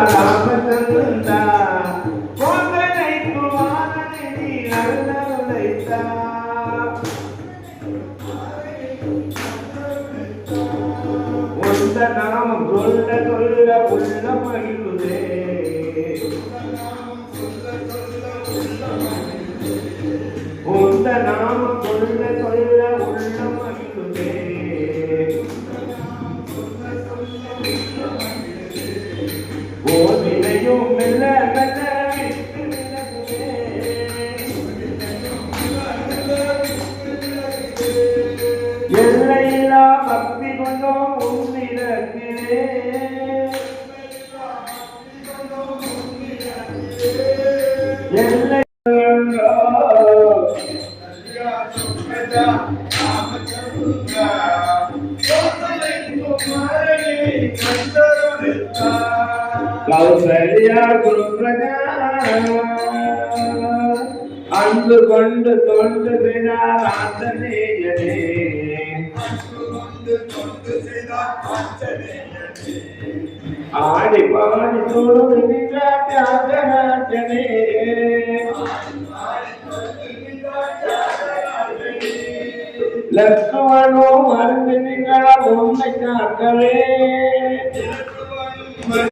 ராமச்சந்திரா கோதனை குமாரனை நீ நல்ல உழைத்தா உந்த நாமம் சொல்ல சொல்ல உள்ள மகிழ்வுதே உந்த நாமம் சொல்ல சொல்ல உள்ள மகிழ்வுதே ஓதினையும் மெல்ல மெல்ல எல்லையில்லா பக்தி கொண்டோம் உன்னிடத்திலே எல்லை கௌசல்யா குருபிரஜா அன்பு கொண்டு தொண்டு செய்தார் ஆஞ்சநேயனே ஆடி பாடி தொழுது நின்றார் தியாகராஜனே லக்ஷ்மணோ மருந்து நின்றார் உன்னை காக்கவே